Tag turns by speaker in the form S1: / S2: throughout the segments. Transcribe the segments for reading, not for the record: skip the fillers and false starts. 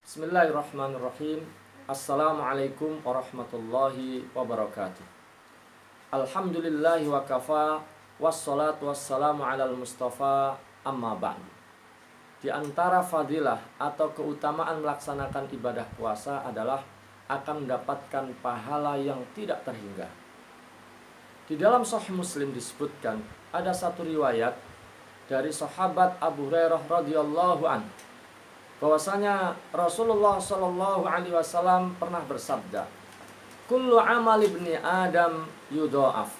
S1: Bismillahirrahmanirrahim. Assalamualaikum warahmatullahi wabarakatuh. Alhamdulillahi wa kafa, wassalatu wassalamu alal mustafa, amma ba'du. Di antara fadilah atau keutamaan melaksanakan ibadah puasa adalah akan mendapatkan pahala yang tidak terhingga. Di dalam Sahih Muslim disebutkan ada satu riwayat dari sahabat Abu Hurairah radhiyallahu anhu bahwasanya Rasulullah Shallallahu Alaihi Wasallam pernah bersabda, "Kullu amal ibni Adam yudha'af,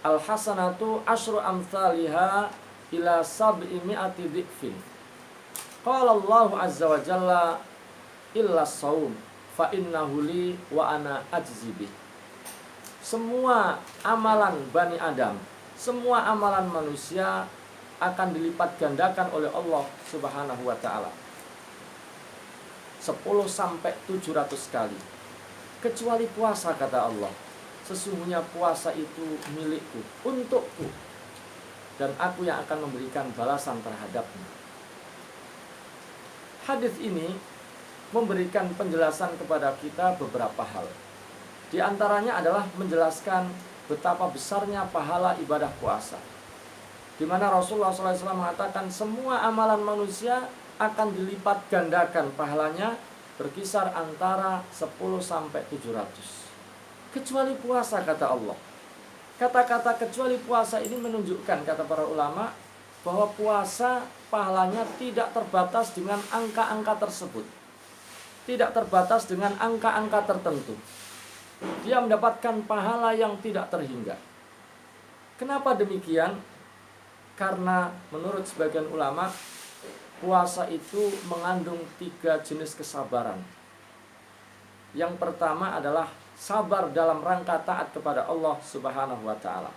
S1: al hasanatu asyru amthaliha ila sab'i mi'ati dhifin. Qala Allah azza wa jalla illa shaum fa innahu li wa ana ajzi bih." Semua amalan Bani Adam, semua amalan manusia akan dilipat gandakan oleh Allah Subhanahu wa ta'ala 10-700 kali. Kecuali puasa, kata Allah. Sesungguhnya puasa itu milikku, untukku, dan aku yang akan memberikan balasan terhadapnya. Hadis ini memberikan penjelasan kepada kita beberapa hal. Di antaranya adalah menjelaskan betapa besarnya pahala ibadah puasa, di mana Rasulullah SAW mengatakan semua amalan manusia akan dilipat gandakan pahalanya berkisar antara 10-700. Kecuali puasa, kata Allah. Kata-kata kecuali puasa ini menunjukkan, kata para ulama, bahwa puasa pahalanya tidak terbatas dengan angka-angka tersebut. Tidak terbatas dengan angka-angka tertentu. Dia mendapatkan pahala yang tidak terhingga. Kenapa demikian? Karena menurut sebagian ulama, puasa itu mengandung 3 jenis kesabaran. Yang pertama adalah sabar dalam rangka taat kepada Allah Subhanahu wa ta'ala.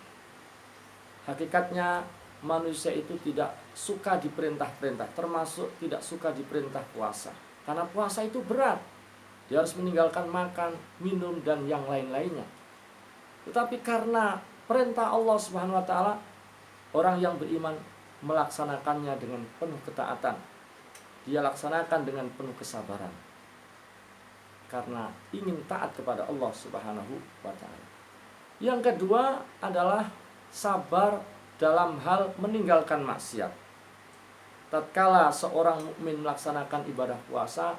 S1: Hakikatnya manusia itu tidak suka diperintah-perintah, termasuk tidak suka diperintah puasa. Karena puasa itu berat. Dia harus meninggalkan makan, minum, dan yang lain-lainnya. Tetapi karena perintah Allah Subhanahu wa ta'ala, orang yang beriman melaksanakannya dengan penuh ketaatan. Dia laksanakan dengan penuh kesabaran, karena ingin taat kepada Allah Subhanahu wa ta'ala. Yang kedua adalah sabar dalam hal meninggalkan maksiat. Tatkala seorang mukmin melaksanakan ibadah puasa,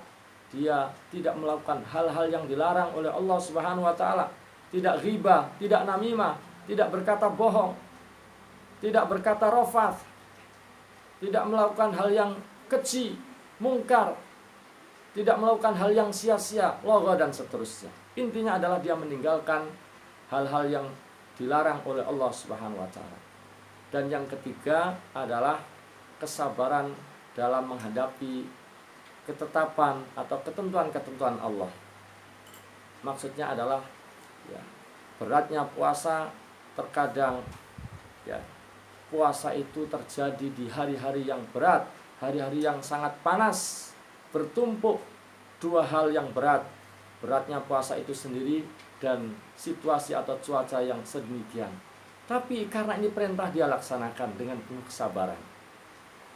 S1: dia tidak melakukan hal-hal yang dilarang oleh Allah Subhanahu wa ta'ala. Tidak ghibah, tidak namimah, tidak berkata bohong, tidak berkata rafath, tidak melakukan hal yang keji, mungkar, tidak melakukan hal yang sia-sia, lagha, dan seterusnya. Intinya adalah dia meninggalkan hal-hal yang dilarang oleh Allah Subhanahu wa ta'ala. Dan yang ketiga adalah kesabaran dalam menghadapi ketetapan atau ketentuan-ketentuan Allah. Maksudnya adalah beratnya puasa. Terkadang puasa itu terjadi di hari-hari yang berat, hari-hari yang sangat panas, bertumpuk 2 hal yang berat. Beratnya puasa itu sendiri dan situasi atau cuaca yang sedemikian. Tapi karena ini perintah, dia laksanakan dengan penuh kesabaran.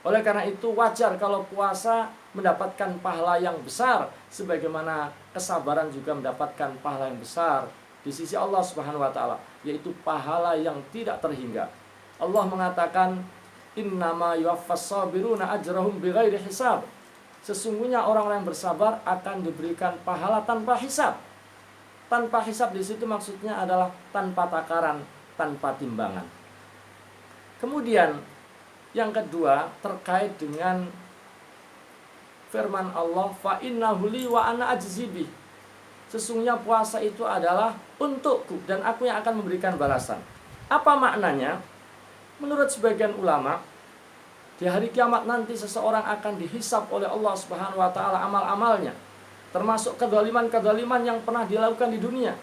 S1: Oleh karena itu wajar kalau puasa mendapatkan pahala yang besar, sebagaimana kesabaran juga mendapatkan pahala yang besar di sisi Allah Subhanahu wa ta'ala, yaitu pahala yang tidak terhingga. Allah mengatakan, "Innama yuwaffas sabiruna ajrahum bighairi hisab." Sesungguhnya orang-orang yang bersabar akan diberikan pahala tanpa hisab. Tanpa hisab di situ maksudnya adalah tanpa takaran, tanpa timbangan. Kemudian yang kedua terkait dengan firman Allah, "Fa innahu li wa ana ajzi bih." Sesungguhnya puasa itu adalah untukku dan aku yang akan memberikan balasan. Apa maknanya? Menurut sebagian ulama, di hari kiamat nanti seseorang akan dihisab oleh Allah Subhanahu wa ta'ala amal-amalnya, termasuk kezaliman-kezaliman yang pernah dilakukan di dunia.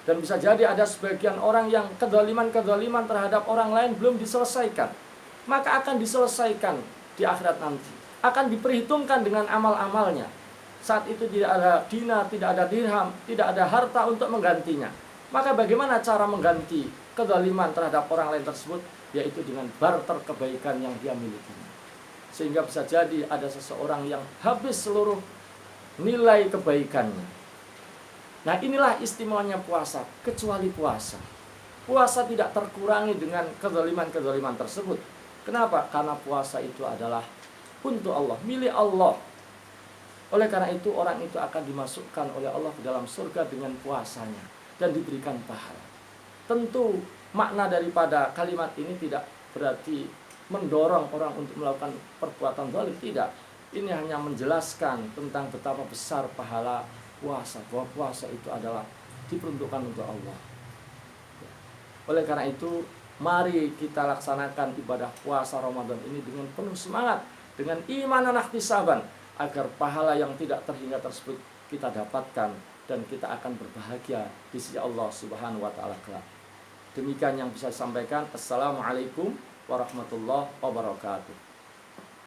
S1: Dan bisa jadi ada sebagian orang yang kezaliman-kezaliman terhadap orang lain belum diselesaikan, maka akan diselesaikan di akhirat nanti. Akan diperhitungkan dengan amal-amalnya. Saat itu tidak ada dinar, tidak ada dirham, tidak ada harta untuk menggantinya. Maka bagaimana cara mengganti kezaliman terhadap orang lain tersebut? Yaitu dengan barter kebaikan yang dia miliki. Sehingga bisa jadi ada seseorang yang habis seluruh nilai kebaikannya. Nah, inilah istimewanya puasa, kecuali puasa. Puasa tidak terkurangi dengan kezaliman-kezaliman tersebut. Kenapa? Karena puasa itu adalah untuk Allah, milik Allah. Oleh karena itu orang itu akan dimasukkan oleh Allah ke dalam surga dengan puasanya dan diberikan pahala. Tentu makna daripada kalimat ini tidak berarti mendorong orang untuk melakukan perbuatan zalim, tidak. Ini hanya menjelaskan tentang betapa besar pahala puasa, bahwa puasa itu adalah diperuntukkan untuk Allah. Oleh karena itu, mari kita laksanakan ibadah puasa Ramadan ini dengan penuh semangat, dengan iman dan ihtisaban, agar pahala yang tidak terhingga tersebut kita dapatkan dan kita akan berbahagia di sisi Allah Subhanahu wa taala kelak. Demikian yang bisa saya sampaikan. Assalamualaikum warahmatullahi wabarakatuh.